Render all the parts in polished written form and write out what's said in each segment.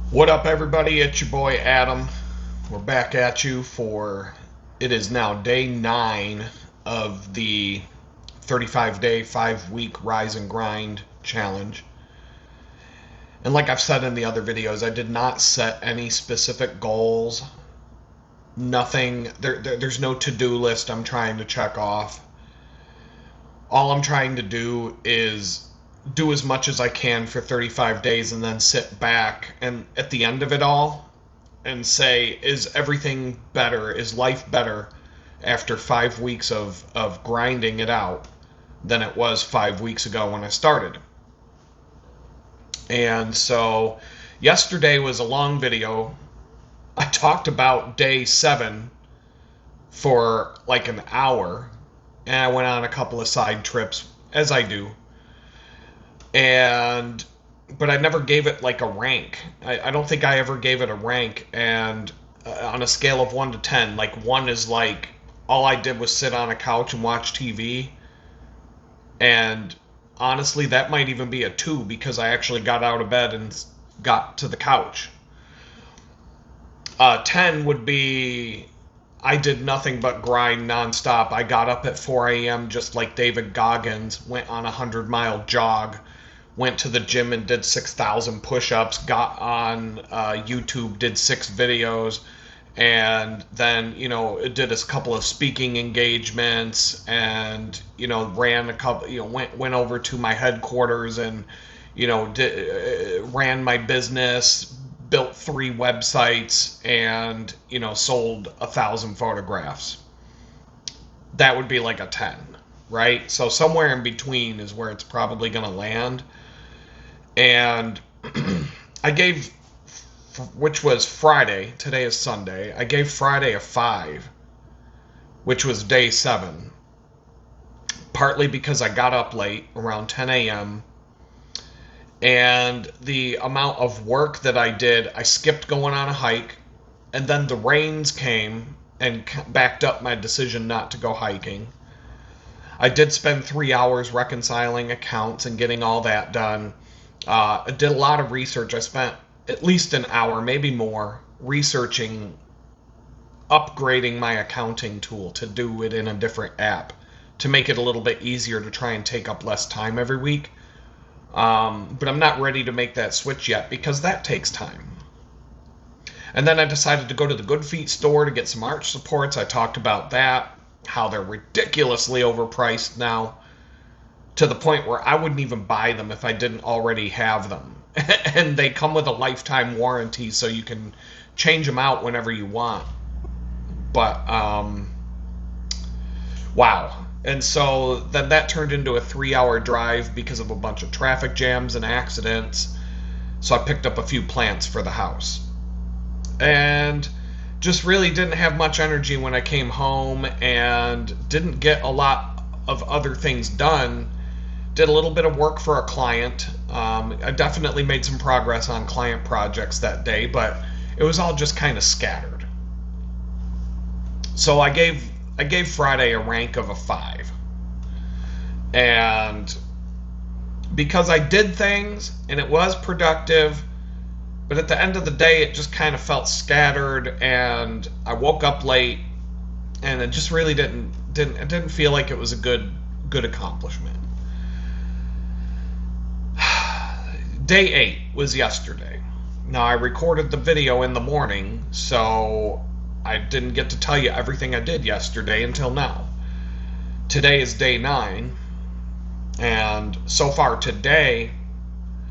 What up, everybody? It's your boy Adam. We're back at you for it is now day 9 of the 35-day, 5-week rise and grind challenge. And like I've said in the other videos, I did not set any specific goals. Nothing, there's no to-do list I'm trying to check off. All I'm trying to do is do as much as I can for 35 days and then sit back and at the end of it all and say, is everything better? Is life better after 5 weeks of grinding it out than it was 5 weeks ago when I started? And so yesterday was a long video. I talked about day 7 for like an hour, and I went on a couple of side trips, as I do. But I never gave it like a rank. I don't think I ever gave it a rank. And on a scale of 1 to 10, like 1 is like all I did was sit on a couch and watch TV. And honestly, that might even be a 2 because I actually got out of bed and got to the couch. 10 would be I did nothing but grind nonstop. I got up at 4 a.m. just like David Goggins, went on a 100-mile jog, went to the gym and did 6,000 push-ups, got on YouTube, did 6 videos, and then, did a couple of speaking engagements and, ran a couple, went over to my headquarters and, ran my business, built 3 websites, and, sold 1,000 photographs. That would be like a 10, right? So somewhere in between is where it's probably going to land. And I gave, which was Friday, today is Sunday, I gave Friday a 5, which was day 7. Partly because I got up late, around 10 a.m., and the amount of work that I did, I skipped going on a hike, and then the rains came and backed up my decision not to go hiking. I did spend 3 hours reconciling accounts and getting all that done. I did a lot of research. I spent at least an hour, maybe more, researching upgrading my accounting tool to do it in a different app to make it a little bit easier to try and take up less time every week. But I'm not ready to make that switch yet because that takes time. And then I decided to go to the Good Feet store to get some arch supports. I talked about that, how they're ridiculously overpriced now, to the point where I wouldn't even buy them if I didn't already have them. And they come with a lifetime warranty, so you can change them out whenever you want. But, wow. And so then that turned into a 3-hour drive because of a bunch of traffic jams and accidents. So I picked up a few plants for the house. And just really didn't have much energy when I came home and didn't get a lot of other things done. Did a little bit of work for a client. I definitely made some progress on client projects that day, but it was all just kind of scattered. So I gave Friday a rank of a 5. And because I did things and it was productive, but at the end of the day it just kind of felt scattered, and I woke up late, and it just really didn't feel like it was a good accomplishment. Day 8 was yesterday. Now, I recorded the video in the morning, so I didn't get to tell you everything I did yesterday until now. Today is day 9, and so far today,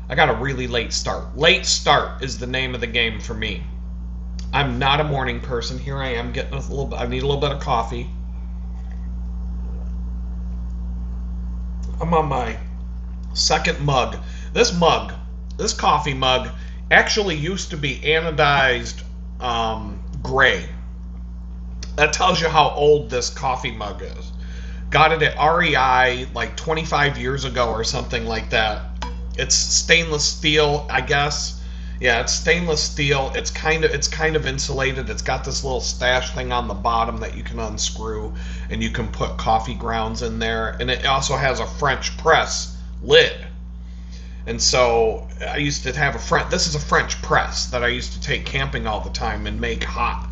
I got a really late start. Late start is the name of the game for me. I'm not a morning person. Here I am getting I need a little bit of coffee. I'm on my second mug. This coffee mug actually used to be anodized gray. That tells you how old this coffee mug is. Got it at REI like 25 years ago or something like that. It's stainless steel, I guess. Yeah, it's stainless steel. It's kind of insulated. It's got this little stash thing on the bottom that you can unscrew, and you can put coffee grounds in there. And it also has a French press lid. And so I used to have this is a French press that I used to take camping all the time and make hot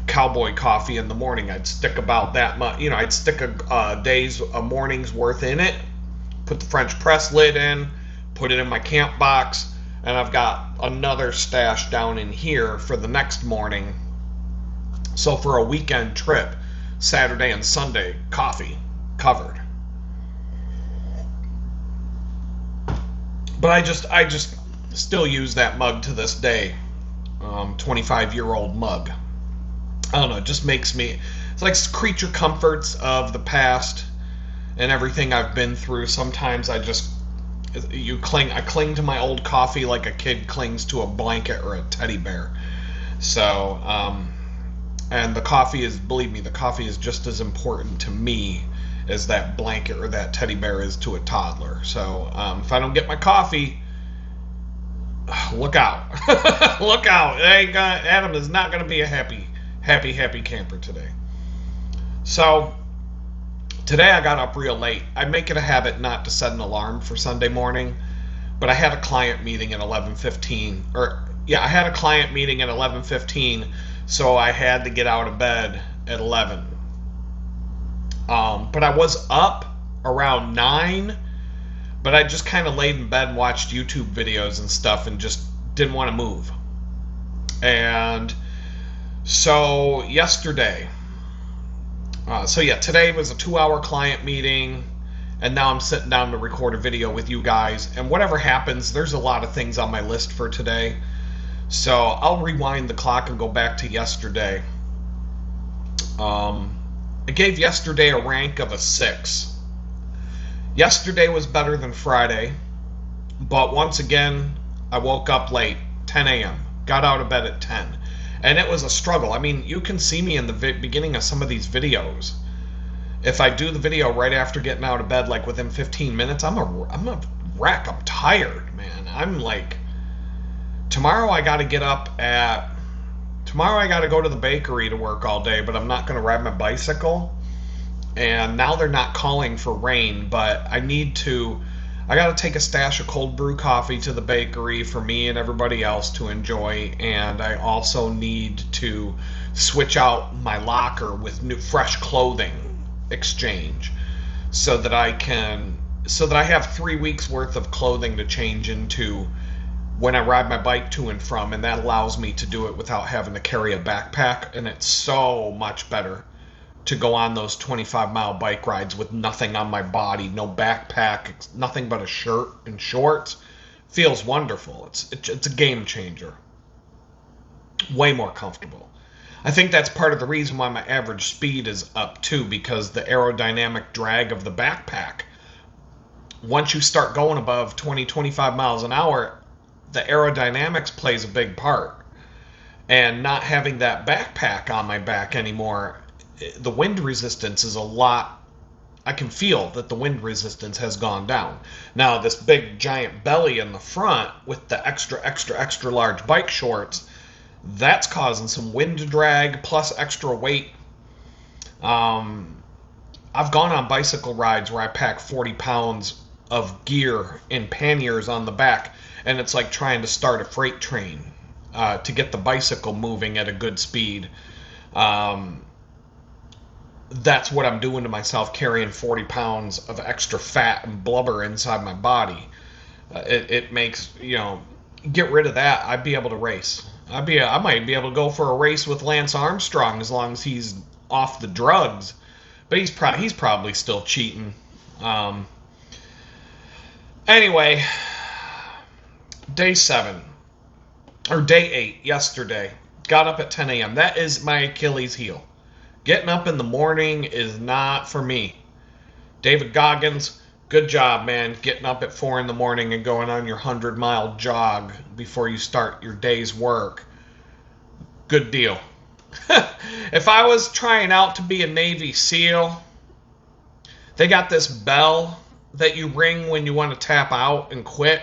cowboy coffee in the morning. I'd stick about that much, I'd stick a morning's worth in it, put the French press lid in, put it in my camp box, and I've got another stash down in here for the next morning. So for a weekend trip, Saturday and Sunday, coffee covered. But I just still use that mug to this day. 25-year-old mug. I don't know, it just makes me, it's like creature comforts of the past and everything I've been through. Sometimes I cling to my old coffee like a kid clings to a blanket or a teddy bear. So, and the coffee is, believe me, the coffee is just as important to me as that blanket or that teddy bear is to a toddler. So, if I don't get my coffee, look out. Look out. Adam is not going to be a happy camper today. So, today I got up real late. I make it a habit not to set an alarm for Sunday morning, but I had a client meeting at 11:15. I had a client meeting at 11:15, so I had to get out of bed at 11. But I was up around 9, but I just kind of laid in bed and watched YouTube videos and stuff and just didn't want to move. And so yesterday, today was a 2-hour client meeting, and now I'm sitting down to record a video with you guys. And whatever happens, there's a lot of things on my list for today. So I'll rewind the clock and go back to yesterday. I gave yesterday a rank of a 6. Yesterday was better than Friday, but once again, I woke up late, 10 a.m., got out of bed at 10. And it was a struggle. I mean, you can see me in the beginning of some of these videos. If I do the video right after getting out of bed, like within 15 minutes, I'm a wreck. I'm tired, man. I'm like, tomorrow I got to go to the bakery to work all day, but I'm not going to ride my bicycle. And now they're not calling for rain, but I got to take a stash of cold brew coffee to the bakery for me and everybody else to enjoy. And I also need to switch out my locker with new fresh clothing exchange so that I have 3 weeks worth of clothing to change into when I ride my bike to and from, and that allows me to do it without having to carry a backpack. And it's so much better to go on those 25-mile bike rides with nothing on my body, no backpack, nothing but a shirt and shorts. Feels wonderful. It's a game changer. Way more comfortable. I think that's part of the reason why my average speed is up too, because the aerodynamic drag of the backpack, once you start going above 20-25 miles an hour, the aerodynamics plays a big part. And not having that backpack on my back anymore, the wind resistance is a lot. I can feel that the wind resistance has gone down. Now, this big giant belly in the front with the extra large bike shorts, that's causing some wind drag plus extra weight. I've gone on bicycle rides where I pack 40 pounds of gear in panniers on the back, and it's like trying to start a freight train to get the bicycle moving at a good speed. That's what I'm doing to myself, carrying 40 pounds of extra fat and blubber inside my body. It makes, get rid of that, I'd be able to race. I might be able to go for a race with Lance Armstrong as long as he's off the drugs. But he's probably still cheating. Anyway, day 8 yesterday. Got up at 10 a.m. That is my Achilles heel. Getting up in the morning is not for me. David Goggins, good job, man. Getting up at 4 in the morning and going on your 100-mile jog before you start your day's work. Good deal. If I was trying out to be a Navy SEAL, they got this bell that you ring when you want to tap out and quit.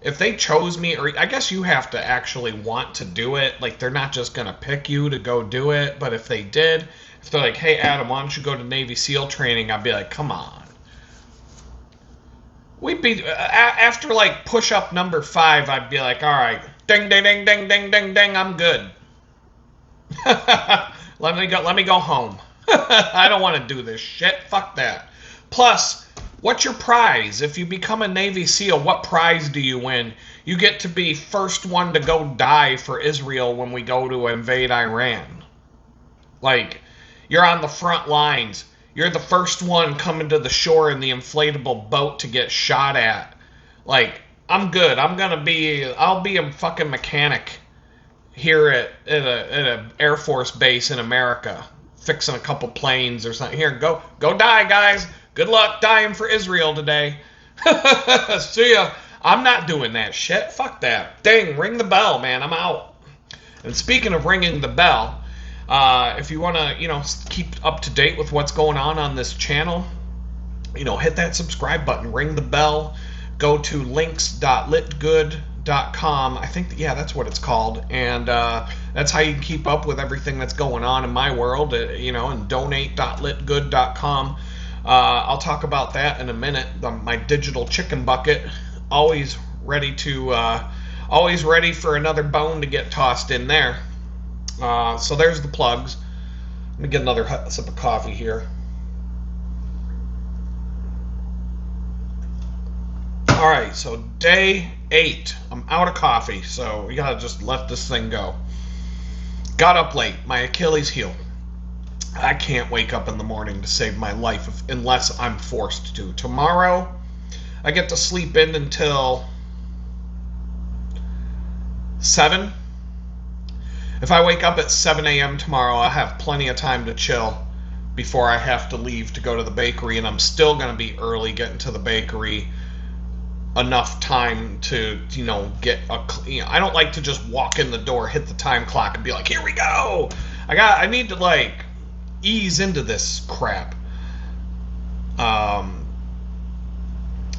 If they chose me, or I guess you have to actually want to do it. Like, they're not just going to pick you to go do it. But if they did, if they're like, hey, Adam, why don't you go to Navy SEAL training? I'd be like, come on. we'd be after like push-up number 5. I'd be like, all right, ding, ding, ding, ding, ding, ding, ding, I'm good. Let me go home. I don't want to do this shit. Fuck that. Plus, what's your prize? If you become a Navy SEAL, what prize do you win? You get to be first one to go die for Israel when we go to invade Iran. Like, you're on the front lines. You're the first one coming to the shore in the inflatable boat to get shot at. Like, I'm good. I'll be a fucking mechanic here at a Air Force base in America, fixing a couple planes or something. Here, go die, guys. Good luck dying for Israel today. See ya. I'm not doing that shit. Fuck that. Dang, ring the bell, man. I'm out. And speaking of ringing the bell, if you want to, keep up to date with what's going on this channel, hit that subscribe button, ring the bell, go to links.litgood.com. I think, that's what it's called. And that's how you can keep up with everything that's going on in my world, and donate.litgood.com. I'll talk about that in a minute. My digital chicken bucket, always ready for another bone to get tossed in there. So there's the plugs. Let me get another sip of coffee here. Alright, so day 8. I'm out of coffee, so we gotta just let this thing go. Got up late. My Achilles heel. I can't wake up in the morning to save my life unless I'm forced to. Tomorrow, I get to sleep in until 7. If I wake up at 7 a.m. tomorrow, I'll have plenty of time to chill before I have to leave to go to the bakery, and I'm still going to be early getting to the bakery. Enough time to, get I don't like to just walk in the door, hit the time clock, and be like, here we go! I need to, ease into this crap. I'm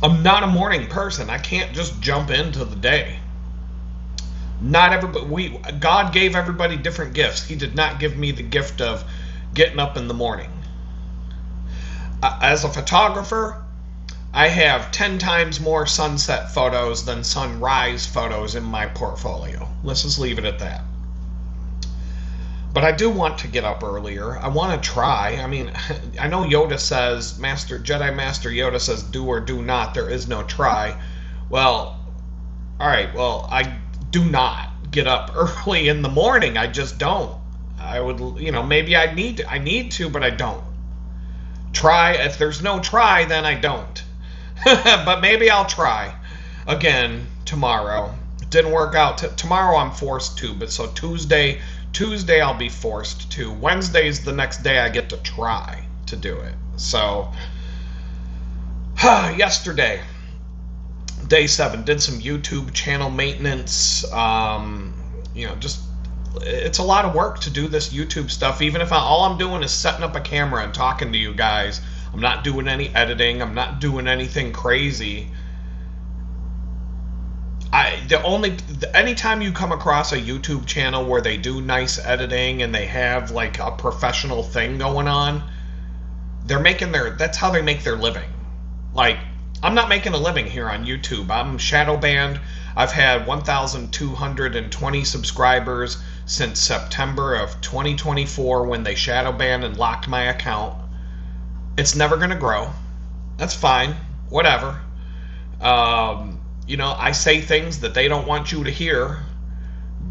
not a morning person. I can't just jump into the day. Not everybody. God gave everybody different gifts. He did not give me the gift of getting up in the morning. As a photographer, I have 10 times more sunset photos than sunrise photos in my portfolio. Let's just leave it at that. But I do want to get up earlier. I want to try. I mean, I know Yoda says, Jedi Master Yoda says, do or do not. There is no try. Well, all right. Well, I do not get up early in the morning. I just don't. I would, maybe I need to, but I don't. Try. If there's no try, then I don't. But maybe I'll try again tomorrow. It didn't work out. Tomorrow I'm forced to, but so Tuesday I'll be forced to. Wednesday's the next day I get to try to do it. So, yesterday, day 7, did some YouTube channel maintenance. Just, it's a lot of work to do this YouTube stuff. Even if all I'm doing is setting up a camera and talking to you guys. I'm not doing any editing. I'm not doing anything crazy. Anytime you come across a YouTube channel where they do nice editing and they have a professional thing going on, that's how they make their living. I'm not making a living here on YouTube. I'm shadowbanned. I've had 1,220 subscribers since September of 2024 when they shadowbanned and locked my account. It's never going to grow. That's fine. Whatever. I say things that they don't want you to hear,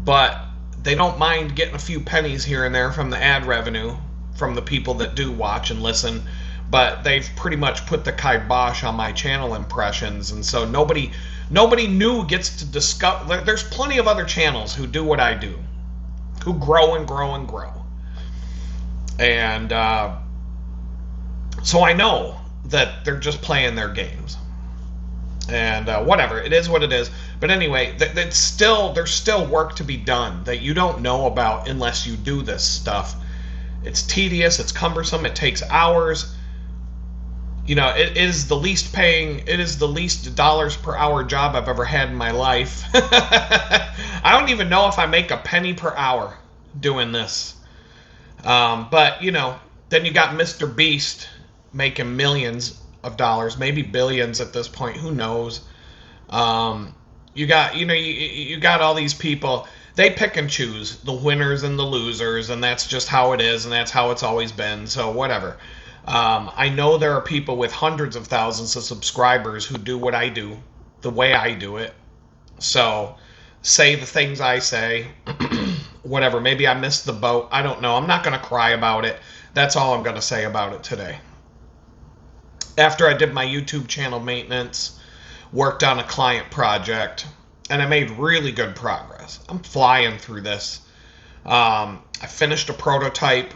but they don't mind getting a few pennies here and there from the ad revenue from the people that do watch and listen, but they've pretty much put the kibosh on my channel impressions, and so nobody new gets to discover. There's plenty of other channels who do what I do, who grow and grow and grow. And so I know that they're just playing their games. And whatever, it is what it is. But anyway, there's still work to be done that you don't know about unless you do this stuff. It's tedious, it's cumbersome, it takes hours. It is the least dollars per hour job I've ever had in my life. I don't even know if I make a penny per hour doing this. But, then you got Mr. Beast making millions of dollars, maybe billions at this point. Who knows? You got, you got all these people. They pick and choose the winners and the losers, and that's just how it is, and that's how it's always been. So whatever. I know there are people with hundreds of thousands of subscribers who do what I do, the way I do it. So say the things I say, whatever. Maybe I missed the boat. I don't know. I'm not going to cry about it. That's all I'm going to say about it today. After I did my YouTube channel maintenance, worked on a client project, and I made really good progress. I'm flying through this. I finished a prototype,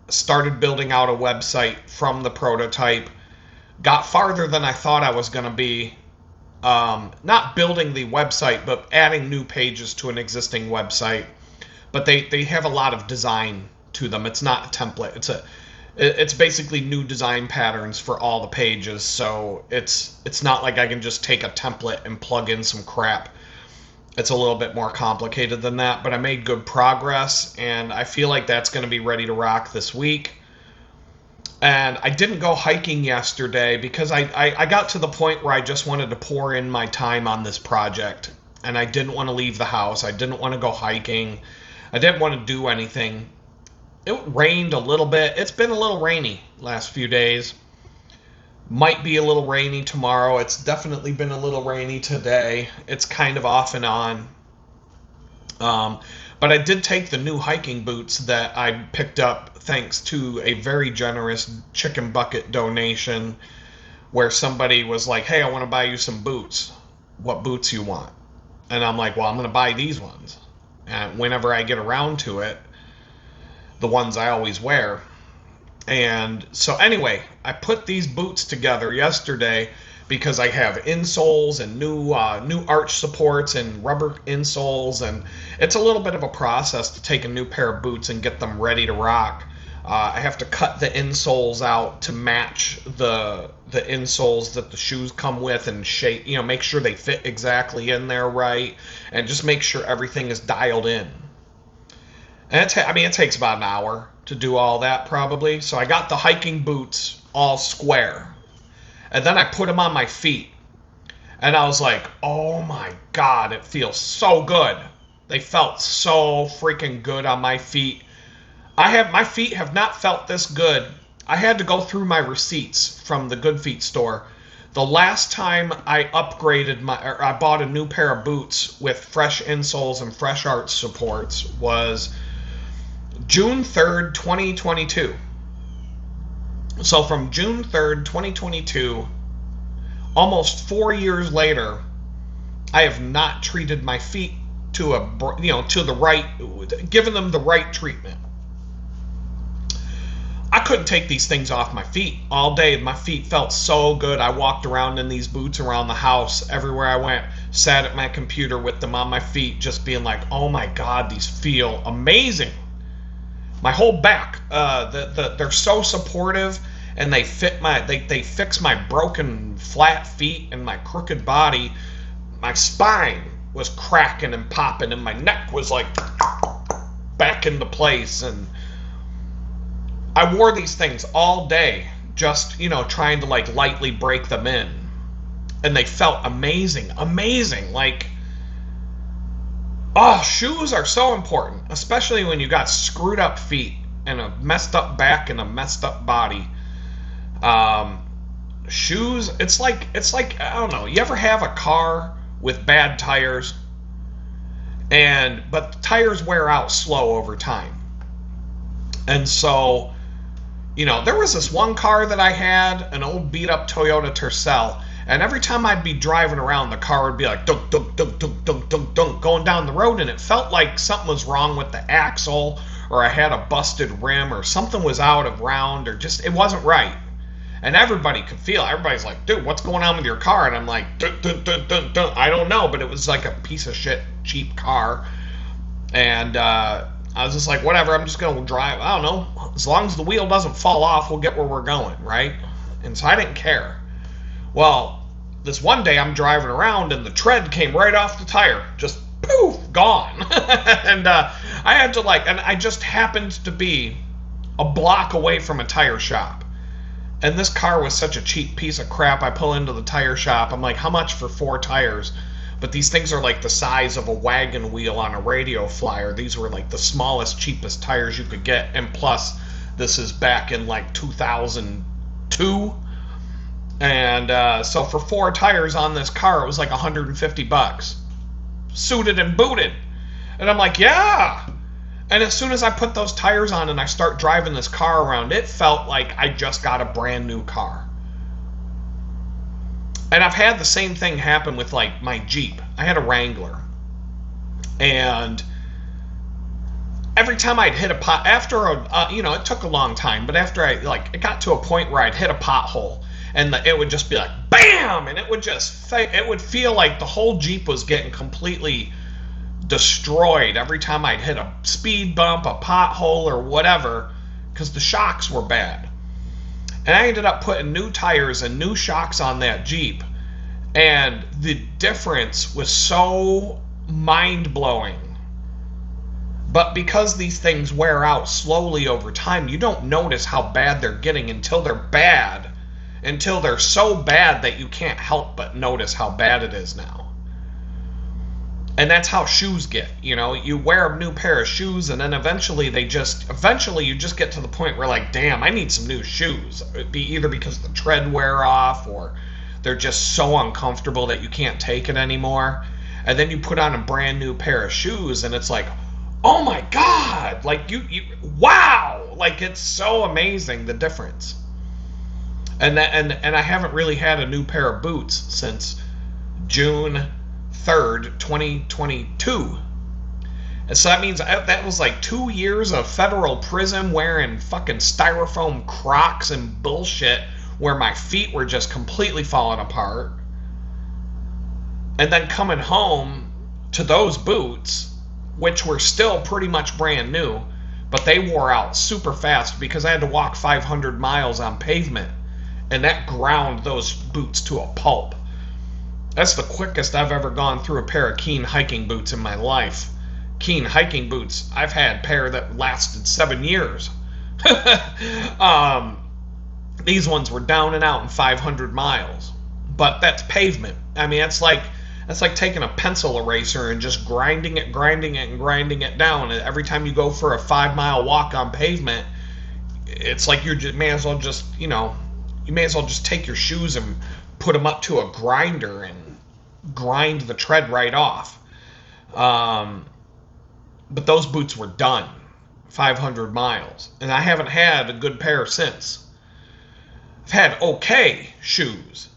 started building out a website from the prototype, got farther than I thought I was going to be. Not building the website, but adding new pages to an existing website. But they have a lot of design to them. It's not a template. It's basically new design patterns for all the pages. So it's not like I can just take a template and plug in some crap. It's a little bit more complicated than that, but I made good progress, and I feel like that's going to be ready to rock this week. And I didn't go hiking yesterday because I got to the point where I just wanted to pour in my time on this project, and I didn't want to leave the house. I didn't want to go hiking. I didn't want to do anything. It rained a little bit. It's been a little rainy last few days. Might be a little rainy tomorrow. It's definitely been a little rainy today. It's kind of off and on. But I did take the new hiking boots that I picked up thanks to a very generous chicken bucket donation where somebody was like, hey, I want to buy you some boots. What boots you want? And I'm like, well, I'm going to buy these ones. And whenever I get around to it, the ones I always wear. And so anyway, I put these boots together yesterday because I have insoles and new arch supports and rubber insoles, and it's a little bit of a process to take a new pair of boots and get them ready to rock. I have to cut the insoles out to match the insoles that the shoes come with and shape, make sure they fit exactly in there right, and just make sure everything is dialed in. And it takes about an hour to do all that probably. So I got the hiking boots all square. And then I put them on my feet. And I was like, oh my God, it feels so good. They felt so freaking good on my feet. My feet have not felt this good. I had to go through my receipts from the Good Feet store. The last time I I bought a new pair of boots with fresh insoles and fresh arch supports was June 3rd, 2022. So from June 3rd, 2022, almost 4 years later, I have not treated my feet to given them the right treatment. I couldn't take these things off my feet all day. My feet felt so good. I walked around in these boots around the house everywhere I went, sat at my computer with them on my feet, just being like, oh my God, these feel amazing. My whole back, they're so supportive, and they fix my broken flat feet and my crooked body. My spine was cracking and popping, and my neck was like back into place. And I wore these things all day, just trying to lightly break them in, and they felt amazing. Oh, shoes are so important, especially when you got screwed up feet and a messed up back and a messed up body. Shoes, it's like I don't know. You ever have a car with bad tires, but the tires wear out slow over time, and so there was this one car that I had, an old beat up Toyota Tercel. And every time I'd be driving around, the car would be like dunk, dunk, dunk, dunk, dunk, dunk, dunk, going down the road, and it felt like something was wrong with the axle, or I had a busted rim, or something was out of round, or just it wasn't right. And everybody could feel it. Everybody's like, dude, what's going on with your car? And I'm like, dun, dun, dun, dun, dun. I don't know, but it was like a piece of shit, cheap car. And I was just like, whatever, I'm just going to drive. I don't know. As long as the wheel doesn't fall off, we'll get where we're going, right? And so I didn't care. Well, this one day I'm driving around and the tread came right off the tire. Just poof, gone. And I had to and I just happened to be a block away from a tire shop. And this car was such a cheap piece of crap. I pull into the tire shop. I'm like, how much for 4 tires? But these things are like the size of a wagon wheel on a radio flyer. These were like the smallest, cheapest tires you could get. And plus, this is back in like 2002. And so for 4 tires on this car, it was like $150. Suited and booted. And I'm like, yeah. And as soon as I put those tires on and I start driving this car around, it felt like I just got a brand new car. And I've had the same thing happen with like my Jeep. I had a Wrangler. And every time I'd hit a pot, after it took a long time, but after it got to a point where I'd hit a pothole and it would just be like, bam! And it would feel like the whole Jeep was getting completely destroyed every time I'd hit a speed bump, a pothole, or whatever, because the shocks were bad. And I ended up putting new tires and new shocks on that Jeep, and the difference was so mind-blowing. But because these things wear out slowly over time, you don't notice how bad they're getting until they're bad, until they're so bad that you can't help but notice how bad it is now. And that's how shoes get. You wear a new pair of shoes, and then eventually you just get to the point where, like, damn, I need some new shoes. It'd be either because the tread wear off, or they're just so uncomfortable that you can't take it anymore. And then you put on a brand new pair of shoes, and it's like, oh my God, like wow, like it's so amazing the difference. And I haven't really had a new pair of boots since June 3rd, 2022. And so that means that was like 2 years of federal prison wearing fucking styrofoam Crocs and bullshit where my feet were just completely falling apart. And then coming home to those boots, which were still pretty much brand new, but they wore out super fast because I had to walk 500 miles on pavement, and that ground those boots to a pulp. That's the quickest I've ever gone through a pair of Keen hiking boots in my life. Keen hiking boots, I've had a pair that lasted 7 years. These ones were down and out in 500 miles. But that's pavement. I mean, that's like taking a pencil eraser and just grinding it down. And every time you go for a 5-mile walk on pavement, it's like you may as well just take your shoes and put them up to a grinder and grind the tread right off. But those boots were done. 500 miles. And I haven't had a good pair since. I've had okay shoes,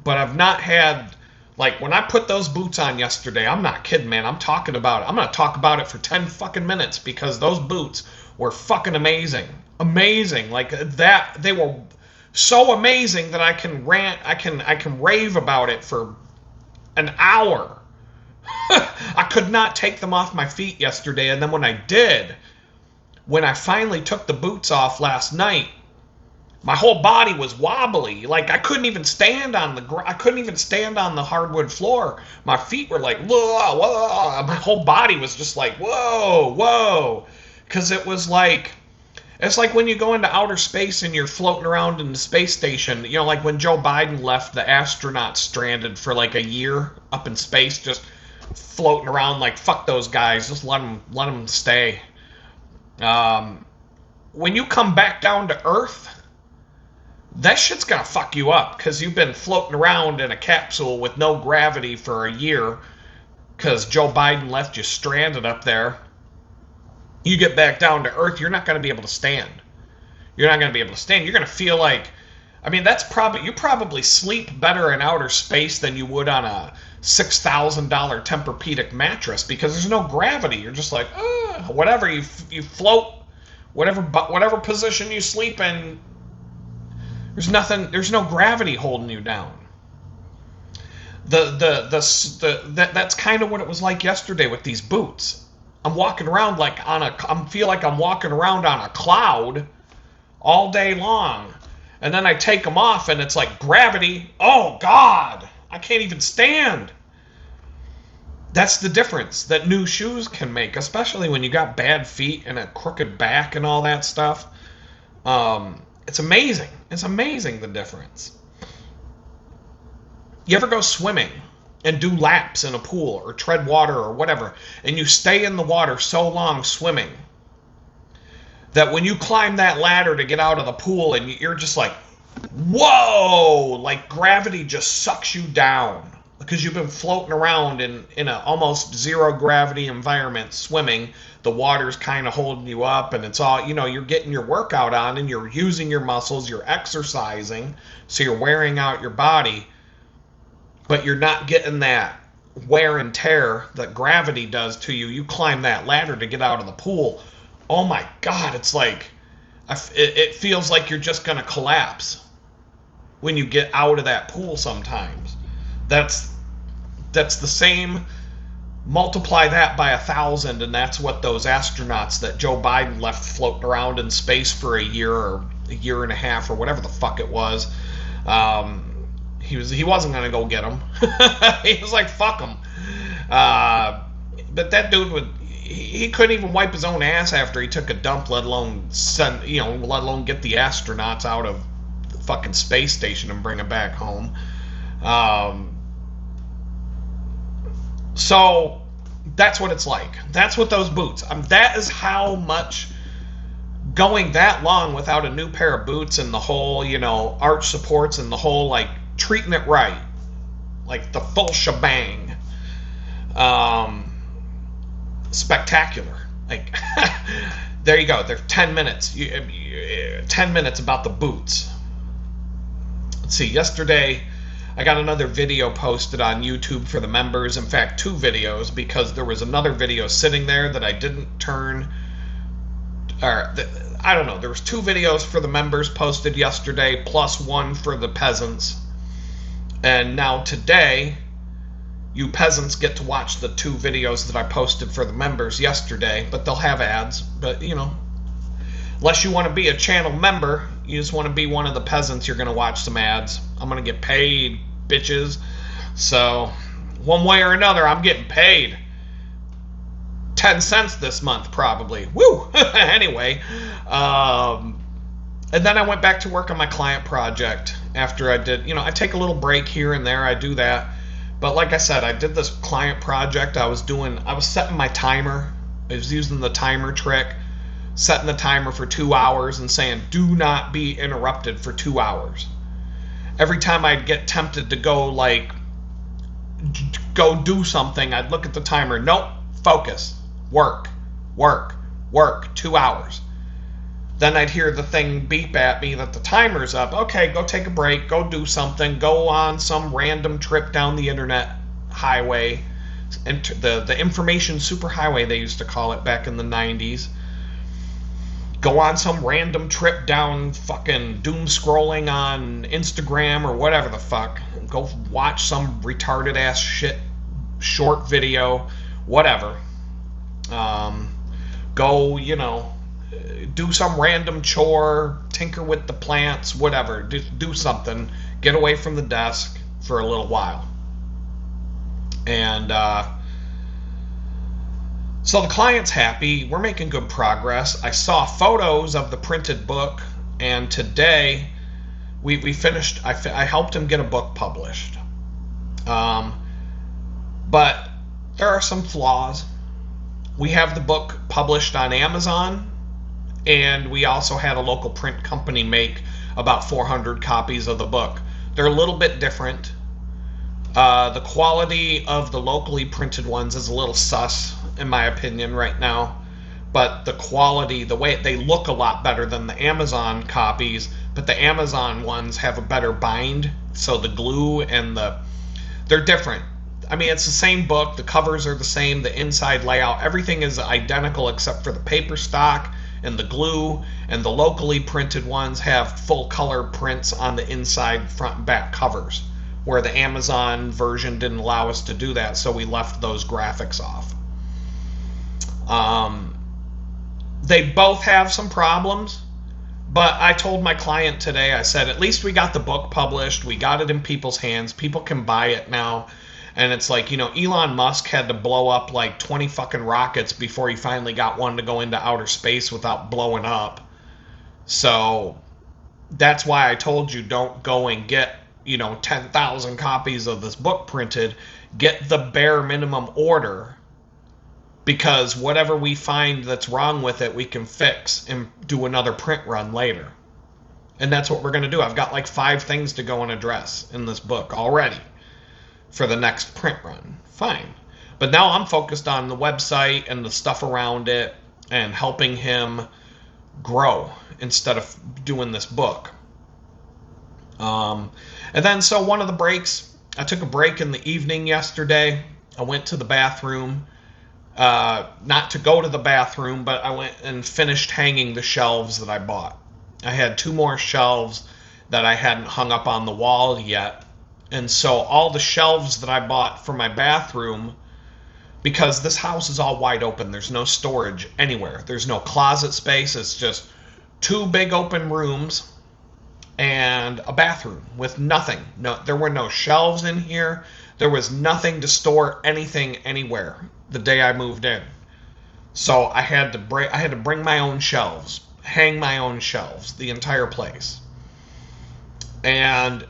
but I've not had, like, when I put those boots on yesterday, I'm not kidding, man. I'm talking about it. I'm going to talk about it for 10 fucking minutes because those boots were fucking amazing. Amazing. Like that, they were so amazing that I can rave about it for an hour. I could not take them off my feet yesterday, and then when I finally took the boots off last night, my whole body was wobbly. Like I couldn't even stand on the hardwood floor. My feet were like, whoa, whoa. My whole body was just like, whoa, whoa. Because it's like when you go into outer space and you're floating around in the space station, like when Joe Biden left the astronauts stranded for like a year up in space, just floating around like, fuck those guys, just let them stay. When you come back down to Earth, that shit's gonna fuck you up because you've been floating around in a capsule with no gravity for a year because Joe Biden left you stranded up there. You get back down to Earth, you're not going to be able to stand. You're not going to be able to stand. You're going to feel like, you probably sleep better in outer space than you would on a $6,000 Tempur-Pedic mattress because there's no gravity. You're just like, whatever, you float, whatever position you sleep in, there's no gravity holding you down. That's kind of what it was like yesterday with these boots. I'm walking around I feel like I'm walking around on a cloud all day long. And then I take them off and it's like gravity. Oh God, I can't even stand. That's the difference that new shoes can make, especially when you got bad feet and a crooked back and all that stuff. It's amazing. It's amazing the difference. You ever go swimming and do laps in a pool or tread water or whatever, and you stay in the water so long swimming that when you climb that ladder to get out of the pool and you're just like, whoa, like gravity just sucks you down because you've been floating around in an almost zero gravity environment swimming. The water's kind of holding you up, and it's all, you're getting your workout on and you're using your muscles, you're exercising, so you're wearing out your body, but you're not getting that wear and tear that gravity does to you. You climb that ladder to get out of the pool. Oh my God, it's like, it feels like you're just going to collapse when you get out of that pool sometimes. That's the same, multiply that by 1,000, and that's what those astronauts that Joe Biden left floating around in space for a year or a year and a half or whatever the fuck it was. He wasn't going to go get them. He was like, fuck them. But that dude he couldn't even wipe his own ass after he took a dump, let alone get the astronauts out of the fucking space station and bring them back home. So that's what it's like. That's what those boots. That is how much going that long without a new pair of boots and the whole, arch supports and the whole, like, treating it right. Like the full shebang. Spectacular. Like, there you go. There's 10 minutes. 10 minutes about the boots. Let's see. Yesterday, I got another video posted on YouTube for the members. In fact, 2 videos, because there was another video sitting there that I didn't turn. I don't know. There was 2 videos for the members posted yesterday, plus 1 for the peasants. And now today, you peasants get to watch the 2 videos that I posted for the members yesterday, but they'll have ads. But, unless you want to be a channel member, you just want to be one of the peasants, you're going to watch some ads. I'm going to get paid, bitches. So, one way or another, I'm getting paid. 10 cents this month, probably. Woo! Anyway, and then I went back to work on my client project after I did, I take a little break here and there, I do that. But like I said, I did this client project. I was setting my timer. I was using the timer trick, setting the timer for 2 hours and saying, do not be interrupted for 2 hours. Every time I'd get tempted to go do something, I'd look at the timer. Nope, focus, work, 2 hours. Then I'd hear the thing beep at me that the timer's up. Okay, go take a break, go do something, go on some random trip down the internet highway, the information superhighway they used to call it back in the 90s. Go on some random trip down fucking doom scrolling on Instagram or whatever the fuck. Go watch some retarded ass shit, short video, whatever. Go, do some random chore, tinker with the plants, whatever. Do something. Get away from the desk for a little while. And so the client's happy. We're making good progress. I saw photos of the printed book, and today we finished. I helped him get a book published. But there are some flaws. We have the book published on Amazon, and we also had a local print company make about 400 copies of the book. They're a little bit different. The quality of the locally printed ones is a little sus, in my opinion, right now. But the quality, the way they look a lot better than the Amazon copies, but the Amazon ones have a better bind, so the glue and they're different. I mean, it's the same book, the covers are the same, the inside layout, everything is identical except for the paper stock and the glue, and the locally printed ones have full color prints on the inside, front and back covers, where the Amazon version didn't allow us to do that, so we left those graphics off. They both have some problems, but I told my client today, I said, at least we got the book published, we got it in people's hands, people can buy it now. And it's like, Elon Musk had to blow up like 20 fucking rockets before he finally got one to go into outer space without blowing up. So, That's why I told you don't go and get, 10,000 copies of this book printed. Get the bare minimum order, because whatever we find that's wrong with it, we can fix and do another print run later. And that's what we're going to do. I've got like 5 things to go and address in this book already for the next print run. Fine. But now I'm focused on the website and the stuff around it and helping him grow instead of doing this book. And then, so one of the breaks, I took a break in the evening yesterday. I went to the bathroom. Not to go to the bathroom, but I went and finished hanging the shelves that I bought. I had 2 more shelves that I hadn't hung up on the wall yet. And so all the shelves that I bought for my bathroom, because this house is all wide open, there's no storage anywhere. There's no closet space. It's just 2 big open rooms and a bathroom with nothing. No, there were no shelves in here. There was nothing to store anything anywhere the day I moved in. So I had to bring my own shelves, hang my own shelves, the entire place. And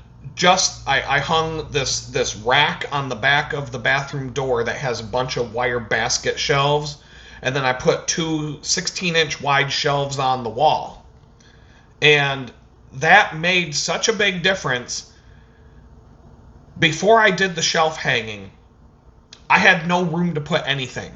I hung this rack on the back of the bathroom door that has a bunch of wire basket shelves, and then I put 2 16-inch wide shelves on the wall. And that made such a big difference. Before I did the shelf hanging, I had no room to put anything.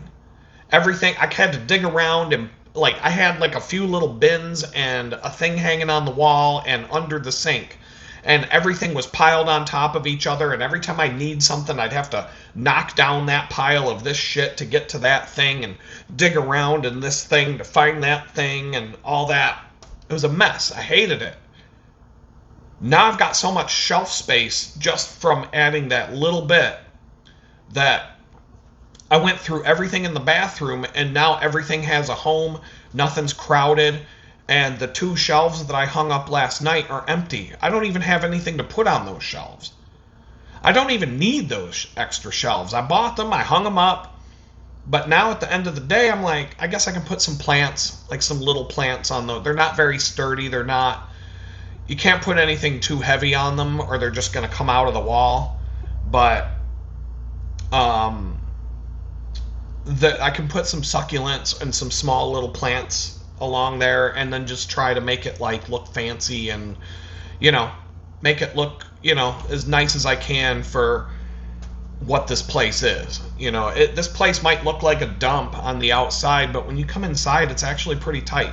Everything, I had to dig around, and I had a few little bins and a thing hanging on the wall and under the sink. And everything was piled on top of each other, and every time I need something, I'd have to knock down that pile of this shit to get to that thing and dig around in this thing to find that thing and all that. It was a mess. I hated it. Now I've got so much shelf space just from adding that little bit that I went through everything in the bathroom, and now everything has a home. Nothing's crowded. And the 2 shelves that I hung up last night are empty. I don't even have anything to put on those shelves. I don't even need those extra shelves. I bought them, I hung them up. But now at the end of the day, I'm like, I guess I can put some plants, like some little plants on those. They're not very sturdy. You can't put anything too heavy on them or they're just going to come out of the wall. But I can put some succulents and some small little plants along there, and then just try to make it look fancy and make it look as nice as I can for what this place is. This place might look like a dump on the outside, but when you come inside, it's actually pretty tight.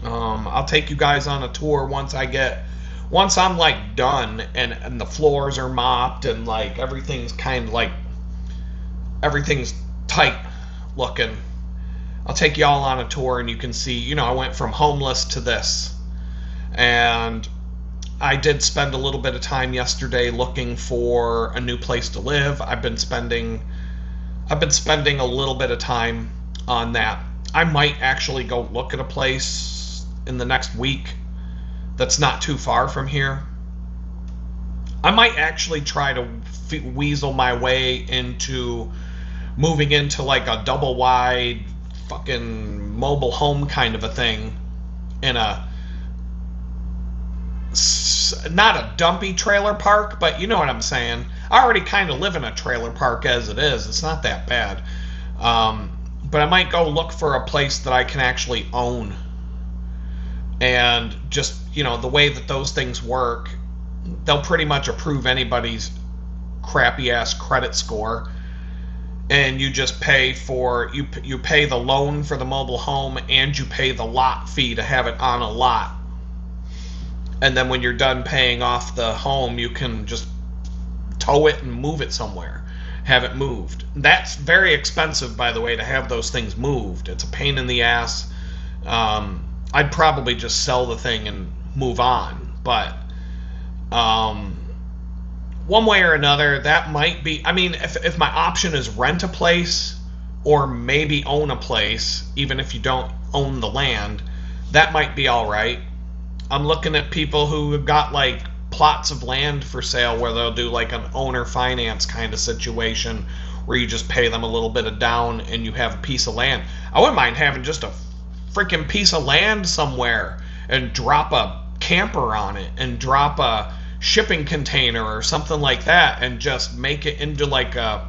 I'll take you guys on a tour once I'm done and the floors are mopped and everything's everything's tight looking. I'll take y'all on a tour, and you can see, I went from homeless to this. And I did spend a little bit of time yesterday looking for a new place to live. I've been spending a little bit of time on that. I might actually go look at a place in the next week that's not too far from here. I might actually try to weasel my way into moving into a double wide fucking mobile home kind of a thing in not a dumpy trailer park, but you know what I'm saying. I already kind of live in a trailer park as it is. It's not that bad. But I might go look for a place that I can actually own. And just, the way that those things work, they'll pretty much approve anybody's crappy ass credit score. And you just pay you pay the loan for the mobile home, and you pay the lot fee to have it on a lot. And then when you're done paying off the home, you can just tow it and move it somewhere. Have it moved. That's very expensive, by the way, to have those things moved. It's a pain in the ass. I'd probably just sell the thing and move on. But one way or another, that might be... if my option is rent a place or maybe own a place, even if you don't own the land, that might be all right. I'm looking at people who have got plots of land for sale where they'll do an owner finance kind of situation where you just pay them a little bit of down and you have a piece of land. I wouldn't mind having just a freaking piece of land somewhere and drop a camper on it and drop a shipping container or something like that and just make it into like a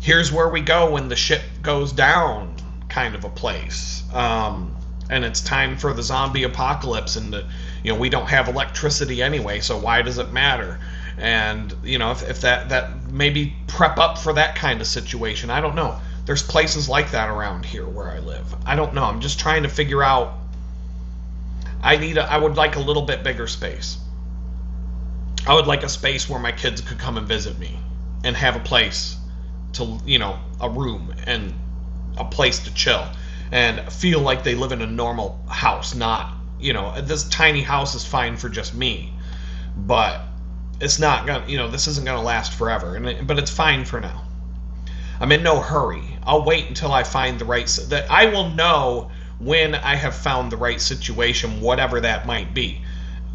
here's where we go when the ship goes down kind of a place. And it's time for the zombie apocalypse, and we don't have electricity anyway, so why does it matter? And if that maybe prep up for that kind of situation. I don't know. There's places like that around here where I live. I don't know. I'm just trying to figure out. I would like a little bit bigger space. I would like a space where my kids could come and visit me and have a place to, a room and a place to chill and feel like they live in a normal house, not, this tiny house is fine for just me, but it's not gonna, this isn't gonna last forever, but it's fine for now. I'm in no hurry. I'll wait until I find that I will know when I have found the right situation, whatever that might be.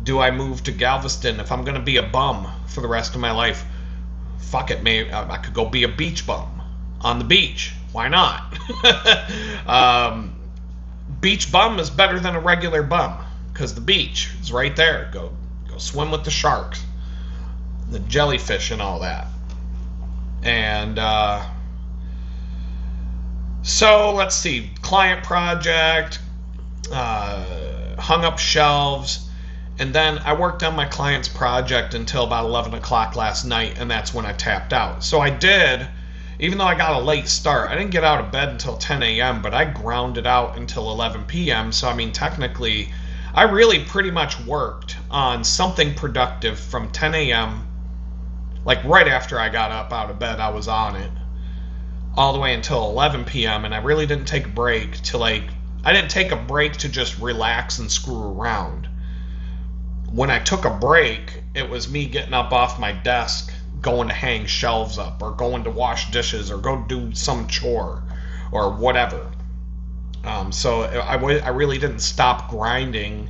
Do I move to Galveston if I'm gonna be a bum for the rest of my life? Fuck it, maybe I could go be a beach bum on the beach. Why not? Beach bum is better than a regular bum because the beach is right there. Go swim with the sharks, the jellyfish, and all that. And so let's see. Client project, hung up shelves, and then I worked on my client's project until about 11 o'clock last night, and that's when I tapped out. So I did. Even though I got a late start, I didn't get out of bed until 10 a.m., but I grounded out until 11 p.m. So, technically, I really pretty much worked on something productive from 10 a.m., like right after I got up out of bed, I was on it, all the way until 11 p.m., and I really didn't take a break I didn't take a break to just relax and screw around. When I took a break, it was me getting up off my desk, going to hang shelves up, or going to wash dishes, or go do some chore, or whatever. So I really didn't stop grinding.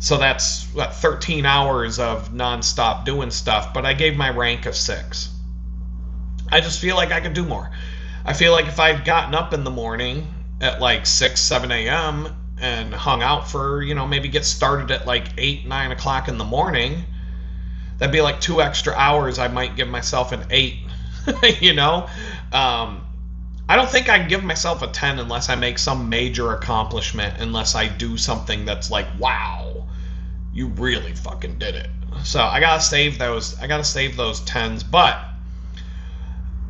So that's 13 hours of nonstop doing stuff, but I gave my rank a 6. I just feel like I could do more. I feel like if I'd gotten up in the morning at like 6, 7 a.m. and hung out for, maybe get started at like 8, 9 o'clock in the morning, that'd be like 2 extra hours. I might give myself an 8, I don't think I can give myself a 10 unless I make some major accomplishment, unless I do something that's like, wow, you really fucking did it. So I gotta save those 10s, but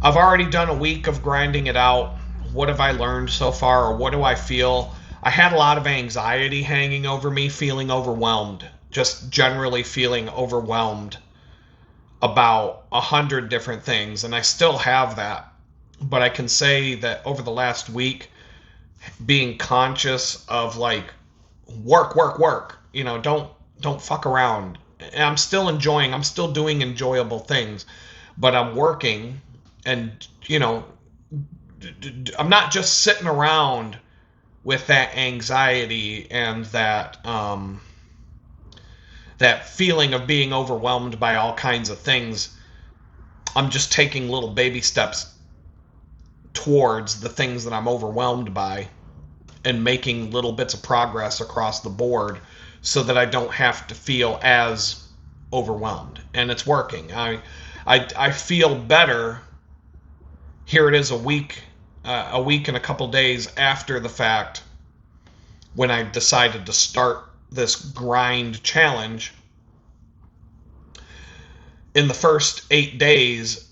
I've already done a week of grinding it out. What have I learned so far, or what do I feel? I had a lot of anxiety hanging over me, feeling overwhelmed. Just generally feeling overwhelmed about 100 different things, and I still have that. But I can say that over the last week, being conscious of like work, don't fuck around. And I'm still doing enjoyable things, but I'm working, and I'm not just sitting around with that anxiety and that feeling of being overwhelmed by all kinds of things. I'm just taking little baby steps towards the things that I'm overwhelmed by and making little bits of progress across the board so that I don't have to feel as overwhelmed. And it's working. I feel better. Here it is a week and a couple days after the fact when I decided to start this grind challenge. In the first 8 days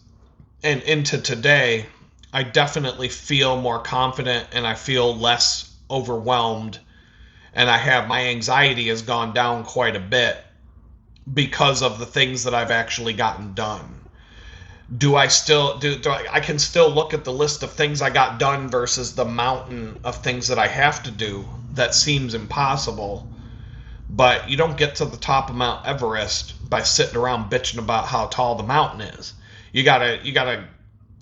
and into today, I definitely feel more confident and I feel less overwhelmed, and my anxiety has gone down quite a bit because of the things that I've actually gotten done. I can still look at the list of things I got done versus the mountain of things that I have to do. That seems impossible. But you don't get to the top of Mount Everest by sitting around bitching about how tall the mountain is. You gotta,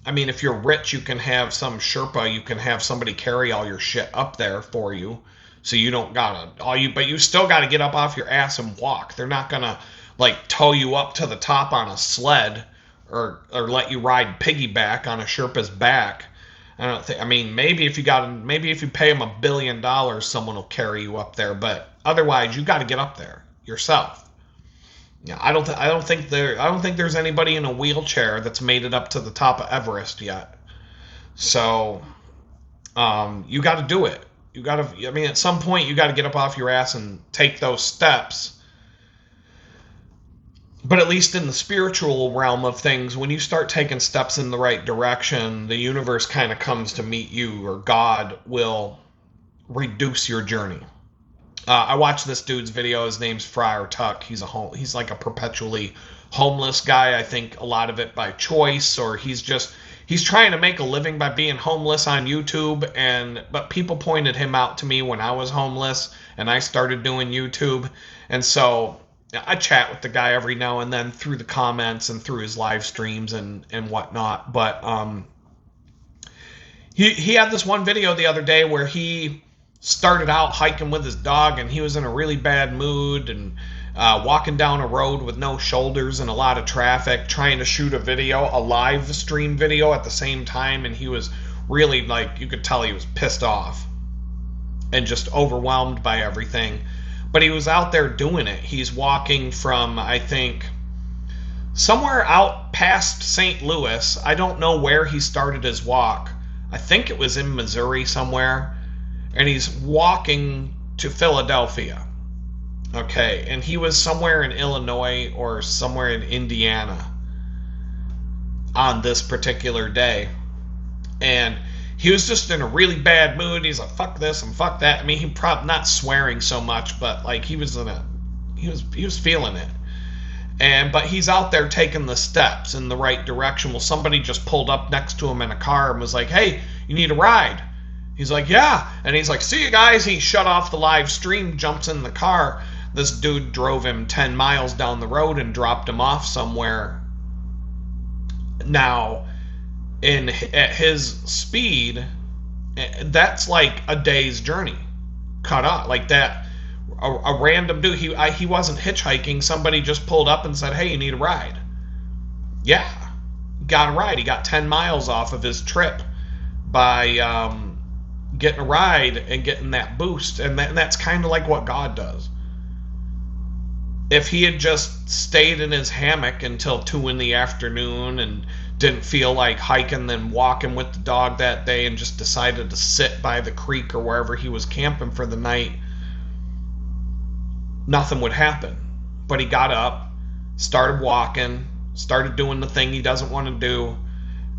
if you're rich, you can have some Sherpa, you can have somebody carry all your shit up there for you. So you don't but you still gotta get up off your ass and walk. They're not gonna tow you up to the top on a sled or let you ride piggyback on a Sherpa's back. I don't think. Maybe if you pay them $1 billion, someone will carry you up there. But otherwise, you got to get up there. yourself. Yeah, I don't think there's anybody in a wheelchair that's made it up to the top of Everest yet. So you got to do it. You got to. I mean, at some point, you got to get up off your ass and take those steps. But at least in the spiritual realm of things, when you start taking steps in the right direction, the universe kind of comes to meet you, or God will reduce your journey. I watched this dude's video. His name's Friar Tuck. He's like a perpetually homeless guy. I think a lot of it by choice, or he's trying to make a living by being homeless on YouTube. But people pointed him out to me when I was homeless and I started doing YouTube, and so I chat with the guy every now and then through the comments and through his live streams and whatnot. But he had this one video the other day where he started out hiking with his dog, and he was in a really bad mood and walking down a road with no shoulders and a lot of traffic, trying to shoot a live stream video at the same time, and he was really, like, you could tell he was pissed off and just overwhelmed by everything. But he was out there doing it. He's walking from, I think, somewhere out past St. Louis. I don't know where he started his walk. I think it was in Missouri somewhere. And he's walking to Philadelphia. Okay, and he was somewhere in Illinois or somewhere in Indiana on this particular day. And he was just in a really bad mood. He's like, fuck this and fuck that. I mean, he probably not swearing so much, but like he was feeling it. But he's out there taking the steps in the right direction. Well, somebody just pulled up next to him in a car and was like, hey, you need a ride? He's like, yeah. And he's like, see you guys. He shut off the live stream, jumps in the car. This dude drove him 10 miles down the road and dropped him off somewhere. Now, at his speed, that's like a day's journey cut off. Like that, a random dude, he wasn't hitchhiking. Somebody just pulled up and said, hey, you need a ride? Yeah, got a ride. He got 10 miles off of his trip by getting a ride and getting that boost. And that's kind of like what God does. If he had just stayed in his hammock until 2 in the afternoon and didn't feel like hiking, then walking with the dog that day, and just decided to sit by the creek or wherever he was camping for the night, nothing would happen. But he got up, started walking, started doing the thing he doesn't want to do,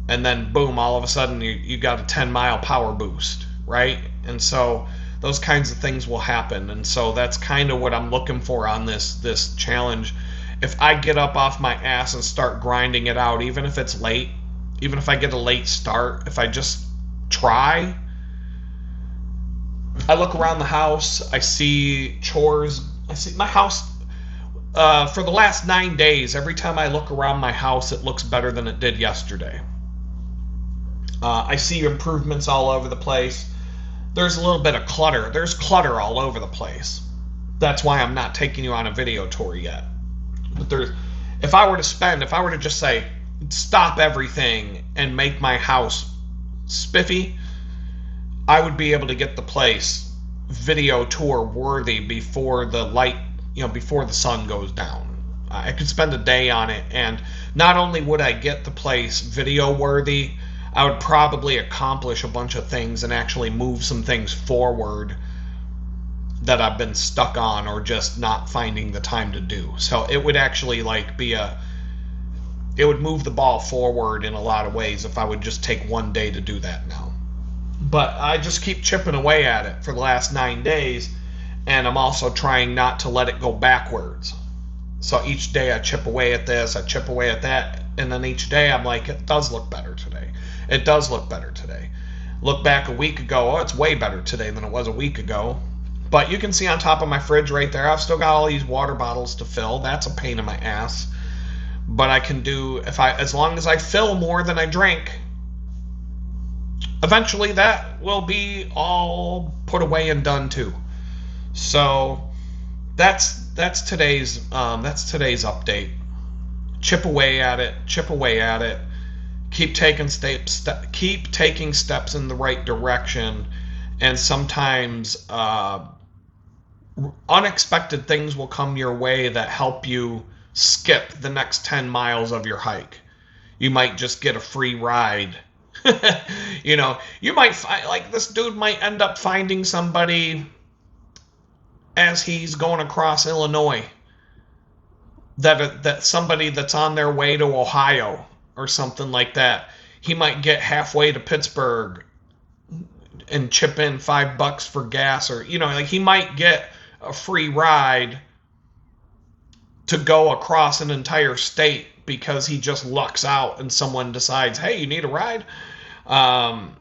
and then boom, all of a sudden you got a 10-mile power boost, right? And so those kinds of things will happen. And so that's kind of what I'm looking for on this challenge. If I get up off my ass and start grinding it out, even if it's late, even if I get a late start, if I just try, I look around the house, I see chores, I see my house, for the last 9 days, every time I look around my house, it looks better than it did yesterday. I see improvements all over the place. There's a little bit of clutter. There's clutter all over the place. That's why I'm not taking you on a video tour yet. But if I were to just say, stop everything and make my house spiffy, I would be able to get the place video tour worthy before before the sun goes down. I could spend a day on it, and not only would I get the place video worthy, I would probably accomplish a bunch of things and actually move some things forward that I've been stuck on or just not finding the time to do. So it would actually it would move the ball forward in a lot of ways if I would just take one day to do that now. But I just keep chipping away at it for the last 9 days, and I'm also trying not to let it go backwards. So each day I chip away at this, I chip away at that, and then each day I'm like, it does look better today. It does look better today. Look back a week ago, oh, it's way better today than it was a week ago. But you can see on top of my fridge right there, I've still got all these water bottles to fill. That's a pain in my ass. But I can do, as long as I fill more than I drink, eventually that will be all put away and done too. So that's today's update. Chip away at it. Keep taking steps in the right direction, and sometimes unexpected things will come your way that help you skip the next 10 miles of your hike. You might just get a free ride. You might find, like, this dude might end up finding somebody as he's going across Illinois, that somebody that's on their way to Ohio or something like that. He might get halfway to Pittsburgh and chip in $5 for gas, or like he might get a free ride to go across an entire state because he just lucks out and someone decides, hey, you need a ride. And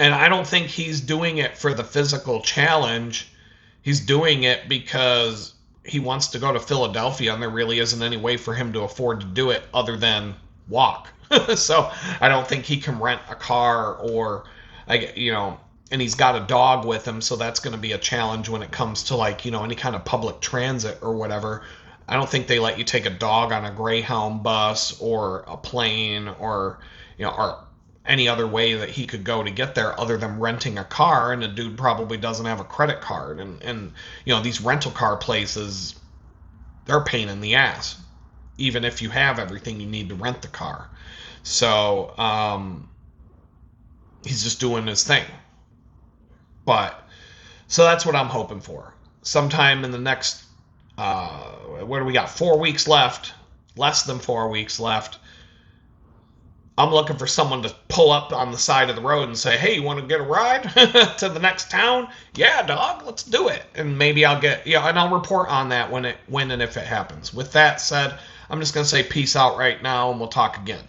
I don't think he's doing it for the physical challenge. He's doing it because he wants to go to Philadelphia, and there really isn't any way for him to afford to do it other than walk. So I don't think he can rent a car, or, and he's got a dog with him, so that's going to be a challenge when it comes to, like, any kind of public transit or whatever. I don't think they let you take a dog on a Greyhound bus or a plane, or any other way that he could go to get there other than renting a car, and the dude probably doesn't have a credit card. And these rental car places, they're a pain in the ass, even if you have everything you need to rent the car. So he's just doing his thing. So that's what I'm hoping for. Sometime in the next, what do we got? 4 weeks left, less than 4 weeks left. I'm looking for someone to pull up on the side of the road and say, hey, you want to get a ride to the next town? Yeah, dog, let's do it. And maybe I'll get, and I'll report on that when and if it happens. With that said, I'm just going to say peace out right now, and we'll talk again.